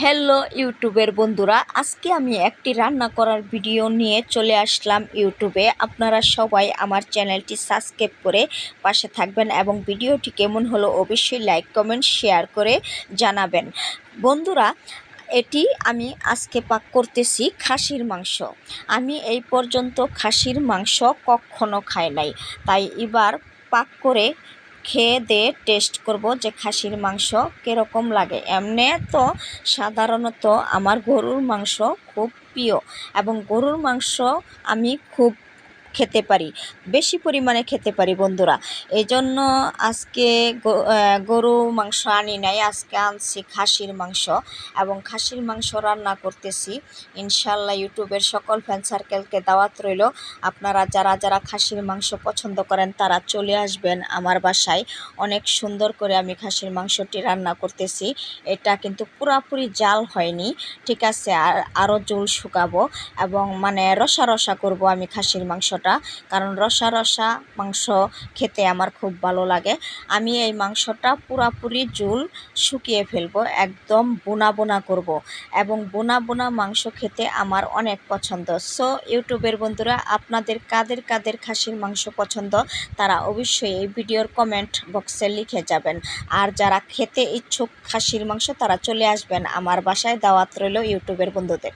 Hello ইউটিউবের বন্ধুরা, আজকে আমি একটি রান্না করার ভিডিও নিয়ে চলে আসলাম ইউটিউবে। আপনারা সবাই আমার চ্যানেলটি সাবস্ক্রাইব করে পাশে থাকবেন এবং ভিডিওটি কেমন হলো অবশ্যই লাইক কমেন্ট শেয়ার করে জানাবেন। বন্ধুরা, এটি আমি আজকে পাক করতেছি খাসির মাংস। আমি এই পর্যন্ত খাসির মাংস কখনো খাই নাই, তাই এবার পাক করে খেয়ে দিয়ে টেস্ট করব যে খাসির মাংস কীরকম লাগে। এমনি তো সাধারণত আমার গরুর মাংস খুব প্রিয় এবং গরুর মাংস আমি খুব খেতে পারি, বেশি পরিমাণে খেতে পারি বন্ধুরা। এই জন্য আজকে গরু মাংস আনি নাই, আজকে আনছি খাসির মাংস এবং খাসির মাংস রান্না করতেছি। ইনশাল্লাহ ইউটিউবের সকল ফ্যান সার্কেলকে দাওয়াত রইল। আপনারা যারা যারা খাসির মাংস পছন্দ করেন তারা চলে আসবেন আমার বাসায়। অনেক সুন্দর করে আমি খাসির মাংসটি রান্না করতেছি। এটা কিন্তু পুরাপুরি জাল হয়নি, ঠিক আছে। আরও জল শুকাবো এবং রসা রসা করব আমি খাসির মাংসটা, কারণ রসা রসা মাংস খেতে আমার খুব ভালো লাগে। আমি এই মাংসটা পুরাপুরি ঝোল শুকিয়ে ফেলবো, একদম বোনা বোনা করব এবং বোনা বোনা মাংস খেতে আমার অনেক পছন্দ। সো ইউটিউবের বন্ধুরা, আপনাদের কাদের কাদের খাসির মাংস পছন্দ তারা অবশ্যই এই ভিডিওর কমেন্ট বক্সে লিখে যাবেন। আর যারা খেতে ইচ্ছুক খাসির মাংস তারা চলে আসবেন আমার বাসায়, দাওয়াত রইল ইউটিউবের বন্ধুদের।